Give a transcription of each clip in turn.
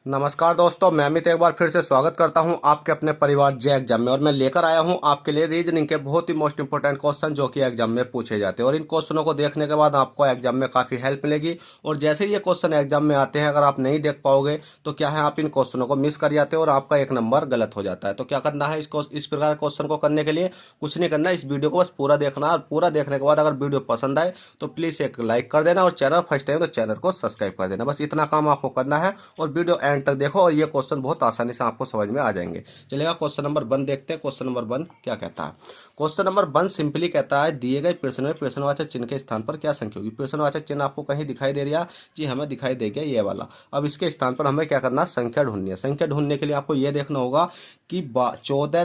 नमस्कार दोस्तों, मैं अमित एक बार फिर से स्वागत करता हूं आपके अपने परिवार जे एग्जाम में। और मैं लेकर आया हूं आपके लिए रीजनिंग के बहुत ही मोस्ट इंपोर्टेंट क्वेश्चन जो कि एग्जाम में पूछे जाते हैं। और इन क्वेश्चनों को देखने के बाद आपको एग्जाम में काफ़ी हेल्प मिलेगी। और जैसे ही ये क्वेश्चन एग्जाम में आते हैं, अगर आप नहीं देख पाओगे तो क्या है, आप इन क्वेश्चनों को मिस कर जाते हो और आपका एक नंबर गलत हो जाता है। तो क्या करना है, इस प्रकार क्वेश्चन को करने के लिए कुछ नहीं करना, इस वीडियो को बस पूरा देखना है। और पूरा देखने के बाद अगर वीडियो पसंद आए तो प्लीज़ एक लाइक कर देना, और चैनल फर्स्ट टाइम तो चैनल को सब्सक्राइब कर देना। बस इतना काम आपको करना है और वीडियो एंड तक देखो और ये क्वेश्चन बहुत आसानी से आपको समझ में आ जाएंगे। चलेगा, क्वेश्चन नंबर 1 देखते हैं। क्वेश्चन नंबर 1 क्या कहता है। क्वेश्चन नंबर 1 सिंपली कहता है, दिए गए प्रश्न में प्रश्नवाचक चिन्ह के स्थान पर क्या संख्या होगी। प्रश्नवाचक चिन्ह आपको कहीं दिखाई दे रहा है जी, हमें दिखाई दे गया ये वाला। अब इसके स्थान पर हमें क्या करना है, संख्या ढूंढनी है। संख्या ढूंढने के लिए आपको ये देखना होगा कि 14,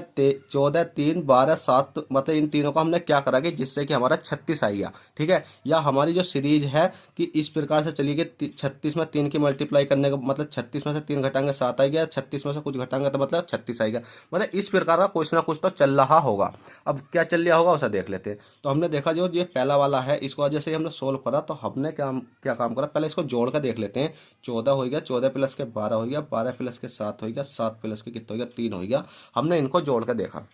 3, 12, 7, मतलब इन तीनों का हमने क्या करा कि जिससे कि हमारा 36 आ गया। ठीक है, या हमारी जो सीरीज है कि इस प्रकार से चली गई, 36 में 3 की मल्टीप्लाई करने का मतलब 36 में से 3 घटाएंगे 7 आ गया, 36 में से कुछ घटाएंगे तो मतलब 36 आएगा। मतलब इस प्रकार का कुछ ना कुछ तो चल रहा होगा। अब क्या चल रहा होगा उसे देख लेते हैं। तो हमने देखा जो ये पहला वाला है, इसको जैसे ही हमने सोल्व करा तो हमने क्या क्या काम करा, पहले इसको जोड़ कर देख लेते हैं। 14 हो गया, 14 प्लस के 12 हो गया, 12 प्लस के 7 हो गया, 7 प्लस के कितना हो गया, 3 हो गया। हमने इनको जोड़ कर देखा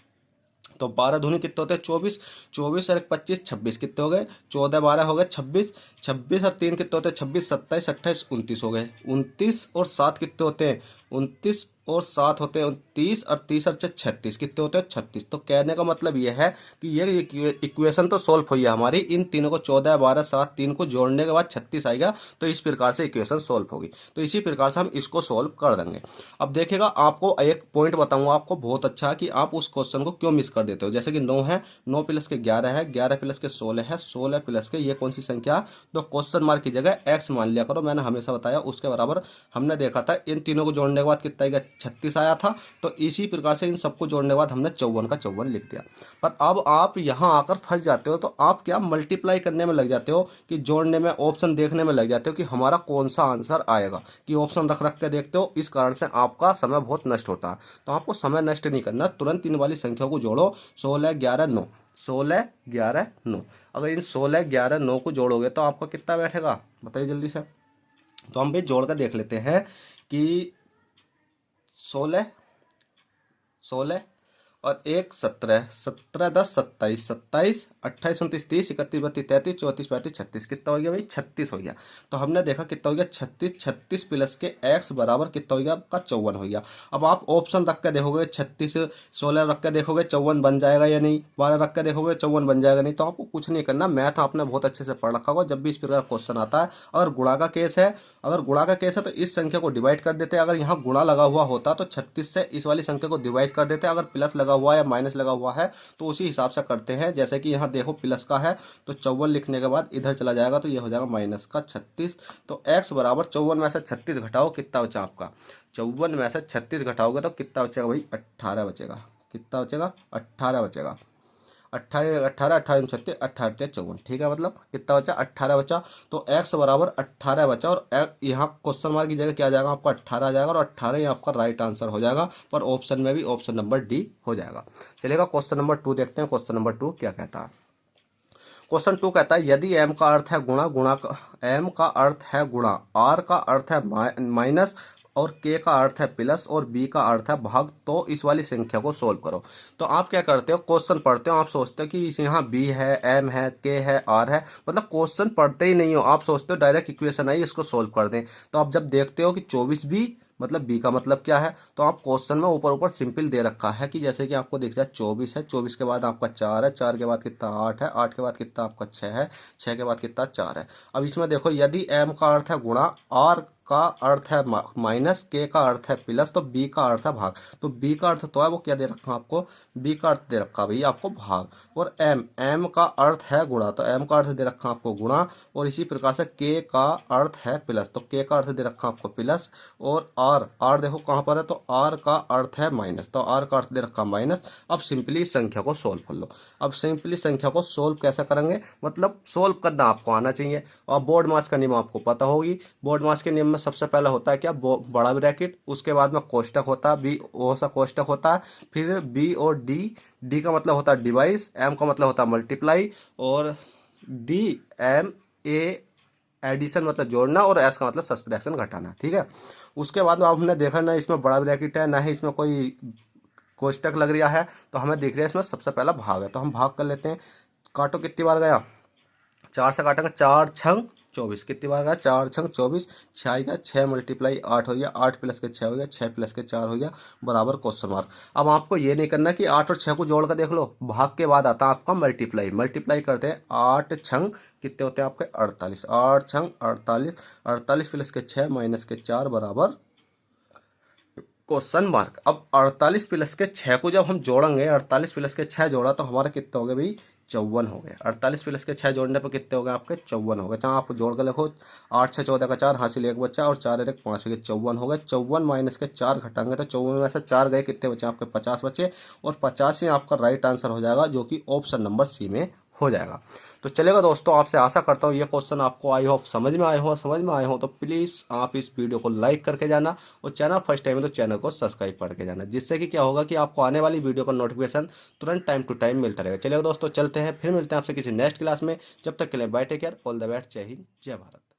तो 12 दूनी कितने होते हैं, 24, 24 और 25, 26 कितने हो गए, 14 12 हो गए 26, 26 और 3 कितने होते हैं, 26, 27, 28, 29 हो गए। 29 और 7 कितने होते हैं, 29 और 7 होते हैं 29, और 30 और 36 कितने होते हैं, 36। तो कहने का मतलब यह है कि ये इक्वेशन तो सोल्व हुई है हमारी। इन तीनों को 14, 12, 7 तीन को जोड़ने के बाद 36 आएगा। तो इस प्रकार से इक्वेशन सोल्व होगी। तो इसी प्रकार से हम इसको सोल्व कर देंगे। अब देखिएगा, आपको एक पॉइंट बताऊंगा आपको बहुत अच्छा कि आप उस क्वेश्चन को क्यों मिस कर देते हो। जैसे कि 9 है, 9 प्लस के 11 है, 11 प्लस के 16 है, 16 प्लस के ये कौन सी संख्या। तो क्वेश्चन मार्क की जगह एक्स मान लिया करो, मैंने हमेशा बताया उसके बराबर। हमने देखा था इन तीनों को जोड़ने के बाद कितना आएगा, 36 आया था। तो इसी प्रकार से इन सबको जोड़ने के बाद हमने 54 का 54 लिख दिया। पर अब आप यहाँ आकर फंस जाते हो। तो आप क्या मल्टीप्लाई करने में लग जाते हो कि जोड़ने में, ऑप्शन देखने में लग जाते हो कि हमारा कौन सा आंसर आएगा, कि ऑप्शन रख रख के देखते हो। इस कारण से आपका समय बहुत नष्ट होता है। तो आपको समय नष्ट नहीं करना, तुरंत इन वाली संख्या को जोड़ो। 16, 11, 9, 16, 11, 9। अगर इन 16, 11, 9 को जोड़ोगे तो आपका कितना बैठेगा, बताइए जल्दी से। तो हम भी जोड़ कर देख लेते हैं कि 16, 16 और 1, 17, 17, 10, 27, 27, 28, 29, 30, 31, 32, 33, 34, 35, 36 कितना हो गया भाई, 36 हो गया। तो हमने देखा कितना हो गया, 36, 36 प्लस के x बराबर कितना हो गया आपका, 54 हो गया। अब आप ऑप्शन रख के देखोगे, 36, 16 रख के देखोगे 54 बन जाएगा या नहीं, 12 रख के देखोगे 54 बन जाएगा नहीं। तो आपको कुछ नहीं करना, मैथ आपने बहुत अच्छे से पढ़ रखा होगा। जब भी इस प्रकार क्वेश्चन आता है, अगर गुणा का केस है, अगर गुणा का केस है तो इस संख्या को डिवाइड कर देते हैं। अगर यहाँ गुणा लगा हुआ होता तो 36 से इस वाली संख्या को डिवाइड कर देते हैं। अगर प्लस लगा हुआ या माइनस लगा हुआ है तो उसी हिसाब से करते हैं। जैसे कि यहाँ देखो प्लस का है तो 54 लिखने के बाद इधर चला जाएगा तो ये हो जाएगा माइनस का 36। तो x बराबर 54 में से 36 घटाओ, कितना बचा आपका, 54 में से 36 घटाओगे तो कितना बचेगा भाई, 18 बचेगा। कितना बचेगा, 18 बचेगा। 18, 18, 18, 36, 18, 54। ठीक है, मतलब कितना बचा, 18 बचा। तो x बराबर 18 बचा। और यहाँ क्वेश्चन मार्क की जगह क्या आ जाएगा आपका, 18 आ जाएगा। और 18 ही आपका राइट आंसर हो जाएगा। पर ऑप्शन में भी ऑप्शन नंबर डी हो जाएगा। चलिएगा, क्वेश्चन नंबर 2 देखते हैं। क्वेश्चन नंबर 2 क्या कहता है। क्वेश्चन 2 कहता है, यदि m का अर्थ है गुणा, m का अर्थ है गुणा, r का अर्थ है माइनस, और k का अर्थ है प्लस, और b का अर्थ है भाग, तो इस वाली संख्या को सोल्व करो। तो आप क्या करते हो, क्वेश्चन पढ़ते हो, आप सोचते हो कि यहाँ b है, m है, k है, r है, मतलब क्वेश्चन पढ़ते ही नहीं हो। आप सोचते हो डायरेक्ट इक्वेशन आई इसको सोल्व कर दें। तो आप जब देखते हो कि 24b मतलब बी का मतलब क्या है, तो आप क्वेश्चन में ऊपर ऊपर सिंपल दे रखा है कि जैसे कि आपको दिख रहा है 24 है, 24 के बाद आपका 4 है, 4 के बाद कितना 8 है, 8 के बाद कितना आपका 6 है, 6 के बाद कितना 4 है। अब इसमें देखो, यदि एम का अर्थ है गुणा, आर का अर्थ है माइनस, के का अर्थ है प्लस, तो बी का अर्थ है भाग। तो बी का अर्थ तो है वो क्या दे रखा है आपको, बी का अर्थ दे रखा भाई आपको भाग। और एम का अर्थ है गुणा, तो एम का अर्थ दे रखा आपको गुणा। और इसी प्रकार से के का अर्थ है प्लस, तो के का अर्थ दे रखा आपको प्लस। और आर देखो कहाँ पर है, तो आर का अर्थ है माइनस, तो आर का अर्थ दे रखा माइनस। अब सिंपली इस संख्या को सोल्व कर लो। अब सिंपली संख्या को सोल्व कैसे करेंगे, मतलब सोल्व करना आपको आना चाहिए। और बोर्ड मास का नियम आपको पता होगी। बोर्ड मास के नियम में सबसे पहला होता है क्या, बड़ा ब्रैकेट, उसके बाद में कोष्टक होता है, बी वो सा कोष्टक होता है, फिर बी और डी, डी का मतलब होता है डिवाइस, एम का मतलब होता है मल्टीप्लाई, और डी एम ए एडिशन मतलब जोड़ना, और एस का मतलब सब्सट्रैक्शन घटाना, ठीक है। उसके बाद अब हमने देखा ना इसमें बड़ा ब्रैकेट है, ना ही इसमें कोई कोष्टक लग रहा है, तो हमें दिख रहा है इसमें सबसे पहला भाग है, तो हम भाग कर लेते हैं। काटो कितनी बार गया, 4 से काटेंगे, 4 छंग 24, कितनी बार गया, 4 छंग 24, 6 आएगा, 6 मल्टीप्लाई 8 हो गया, 8 प्लस के 6 हो गया, 6 प्लस के 4 हो गया, बराबर क्वेश्चन मार्क। अब आपको ये नहीं करना कि 8 और 6 को जोड़ कर देख लो, भाग के बाद आता है आपका मल्टीप्लाई, मल्टीप्लाई करते हैं 8 छंग कितने होते हैं आपके 48, 8 छंग 48, 48 प्लस के 6 माइनस के 4 बराबर क्वेश्चन मार्क। अब 48 प्लस के 6 को जब हम जोड़ेंगे, 48 प्लस के 6 जोड़ा तो हमारा कितने हो गए भाई, 54 हो गए। 48 प्लस के 6 जोड़ने पर कितने हो गए आपके, 54 हो गए। चाहे आप जोड़ कर लिखो, 8 6 14 का 4, हासिल एक बच्चा, और 4 एक 5 हो गए, 54 हो गए। 54 माइनस के 4 घटाएंगे तो 54 में से 4 गए, कितने बचे आपके, 50 बचे, और 50 ही आपका राइट आंसर हो जाएगा, जो कि ऑप्शन नंबर सी में हो जाएगा। तो चलेगा दोस्तों, आपसे आशा करता हूँ ये क्वेश्चन आपको आई होप समझ में आए हो तो प्लीज़ आप इस वीडियो को लाइक करके जाना, और चैनल फर्स्ट टाइम है तो चैनल को सब्सक्राइब करके जाना, जिससे कि क्या होगा कि आपको आने वाली वीडियो का नोटिफिकेशन तुरंत टाइम टू टाइम मिलता रहेगा। चलिए दोस्तों, चलते हैं, फिर मिलते हैं आपसे किसी नेक्स्ट क्लास में। जब तक के लिए bye, take care, all the best, Jai Hind, जय भारत।